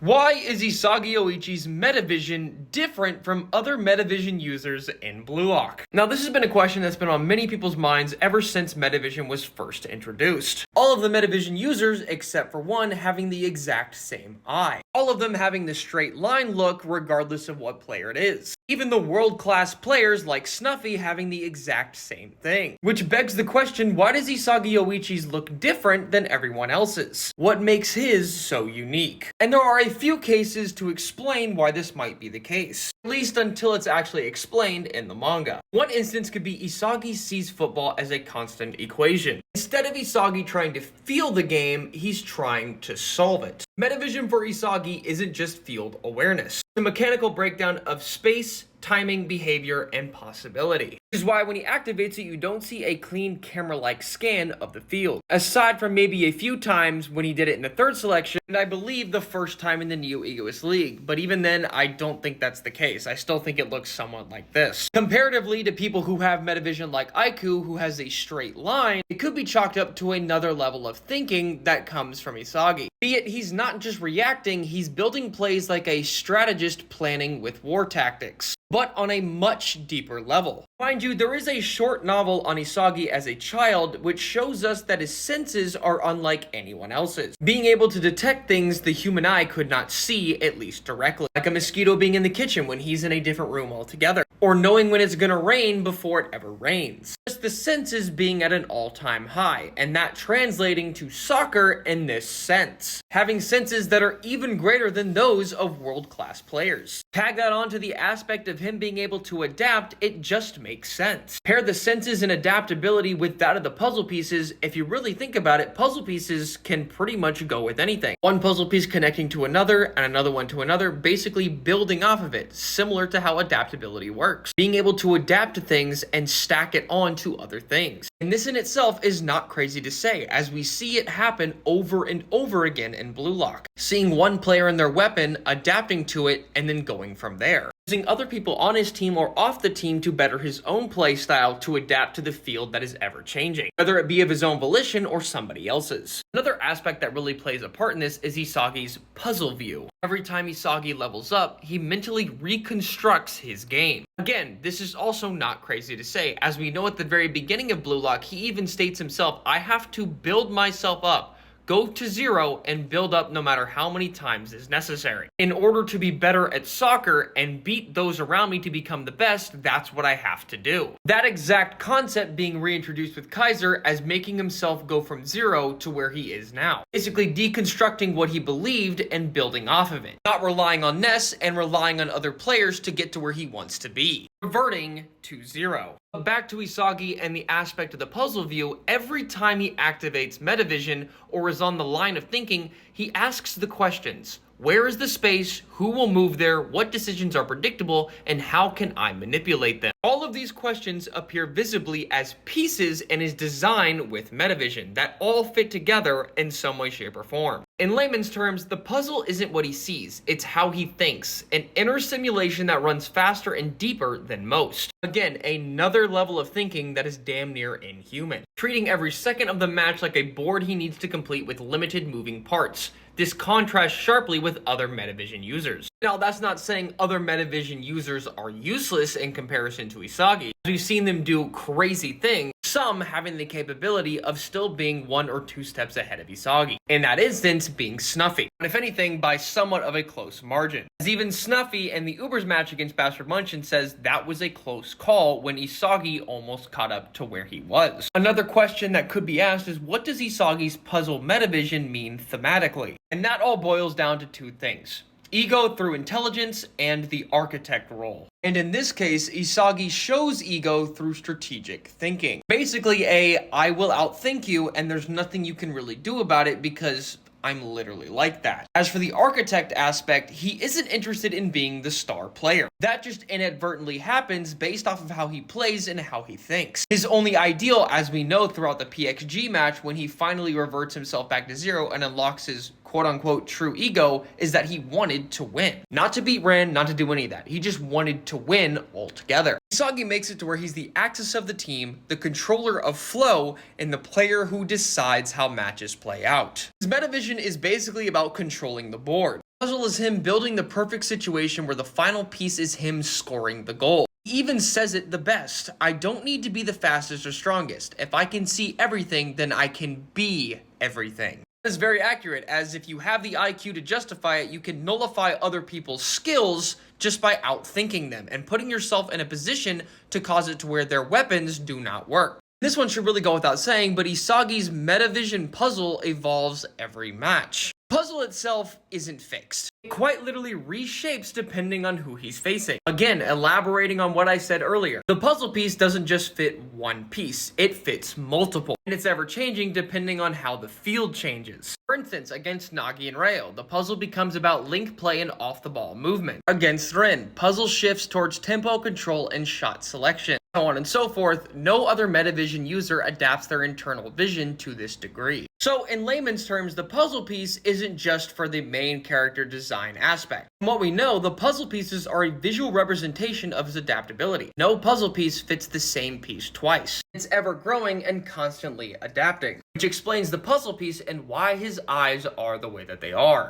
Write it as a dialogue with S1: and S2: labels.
S1: Why is Isagi Yoichi's Metavision different from other Metavision users in Blue Lock? Now, this has been a question that's been on many people's minds ever since Metavision was first introduced. All of the Metavision users, except for one, having the exact same eye. All of them having the straight line look regardless of what player it is. Even the world-class players like Snuffy having the exact same thing. Which begs the question, why does Isagi Yoichi's look different than everyone else's? What makes his so unique? And there are a few cases to explain why this might be the case, at least until it's actually explained in the manga. One instance could be Isagi sees football as a constant equation. Instead of Isagi trying to feel the game, he's trying to solve it. Metavision for Isagi isn't just field awareness. It's a mechanical breakdown of space, timing, behavior, and possibility. Which is why when he activates it, you don't see a clean camera-like scan of the field. Aside from maybe a few times when he did it in the third selection, and I believe the first time in the Neo Egoist League. But even then, I don't think that's the case. I still think it looks somewhat like this. Comparatively to people who have Metavision like Aiku, who has a straight line, it could be chalked up to another level of thinking that comes from Isagi. Be it he's not just reacting, he's building plays like a strategist planning with war tactics, but on a much deeper level. Mind you, there is a short novel on Isagi as a child which shows us that his senses are unlike anyone else's, being able to detect things the human eye could not see, at least directly, like a mosquito being in the kitchen when he's in a different room altogether, or knowing when it's gonna rain before it ever rains. Just the senses being at an all-time high, and that translating to soccer in this sense, having senses that are even greater than those of world-class players. Tag that onto the aspect of him being able to adapt, it just makes sense. Pair the senses and adaptability with that of the puzzle pieces. If you really think about it, puzzle pieces can pretty much go with anything. One puzzle piece connecting to another and another one to another, basically building off of it, similar to how adaptability works. Being able to adapt to things and stack it on to other things. And this in itself is not crazy to say, as we see it happen over and over again in Blue Lock. Seeing one player and their weapon, adapting to it, and then going from there. Using other people on his team or off the team to better his own play style to adapt to the field that is ever changing, whether it be of his own volition or somebody else's. Another aspect that really plays a part in this is Isagi's puzzle view. Every time Isagi levels up, he mentally reconstructs his game. Again, this is also not crazy to say, as we know at the very beginning of Blue Lock, he even states himself, I have to build myself up. Go to zero and build up no matter how many times is necessary. In order to be better at soccer and beat those around me to become the best, that's what I have to do. That exact concept being reintroduced with Kaiser as making himself go from zero to where he is now. Basically deconstructing what he believed and building off of it. Not relying on Ness and relying on other players to get to where he wants to be. Reverting to zero. Back to Isagi and the aspect of the puzzle view, every time he activates Metavision or is on the line of thinking, he asks the questions. Where is the space? Who will move there? What decisions are predictable? And how can I manipulate them? All of these questions appear visibly as pieces in his design with Metavision that all fit together in some way, shape, or form. In layman's terms, the puzzle isn't what he sees, it's how he thinks, an inner simulation that runs faster and deeper than most. Again, another level of thinking that is damn near inhuman. Treating every second of the match like a board he needs to complete with limited moving parts. This contrasts sharply with other Metavision users. Now, that's not saying other Metavision users are useless in comparison to Isagi. We've seen them do crazy things, some having the capability of still being 1 or 2 steps ahead of Isagi. In that instance, being Snuffy. And if anything, by somewhat of a close margin. As even Snuffy in the Ubers match against Bastard Munchen says that was a close call when Isagi almost caught up to where he was. Another question that could be asked is, what does Isagi's puzzle Metavision mean thematically? And that all boils down to 2 things. Ego through intelligence and the architect role. And in this case, Isagi shows ego through strategic thinking. Basically I will outthink you and there's nothing you can really do about it because I'm literally like that. As for the architect aspect, he isn't interested in being the star player. That just inadvertently happens based off of how he plays and how he thinks. His only ideal, as we know throughout the PXG match, when he finally reverts himself back to zero and unlocks his quote-unquote true ego is that he wanted to win. Not to beat Ran, not to do any of that. He just wanted to win altogether. Isagi makes it to where he's the axis of the team, the controller of flow, and the player who decides how matches play out. His Metavision is basically about controlling the board. Puzzle is him building the perfect situation where the final piece is him scoring the goal. He even says it the best: I don't need to be the fastest or strongest. If I can see everything, then I can be everything. That is very accurate, as if you have the IQ to justify it, you can nullify other people's skills just by outthinking them and putting yourself in a position to cause it to where their weapons do not work. This one should really go without saying, but Isagi's Metavision puzzle evolves every match. Puzzle itself isn't fixed. It quite literally reshapes depending on who he's facing. Again, elaborating on what I said earlier, the puzzle piece doesn't just fit one piece, it fits multiple. And it's ever changing depending on how the field changes. For instance, against Nagi and Rayo, the puzzle becomes about link play and off the ball movement. Against Rin, puzzle shifts towards tempo control and shot selection. So on and so forth. No other Metavision user adapts their internal vision to this degree. So in layman's terms, the puzzle piece isn't just for the main character design aspect. From what we know, the puzzle pieces are a visual representation of his adaptability. No puzzle piece fits the same piece twice. It's ever growing and constantly adapting, which explains the puzzle piece and why his eyes are the way that they are.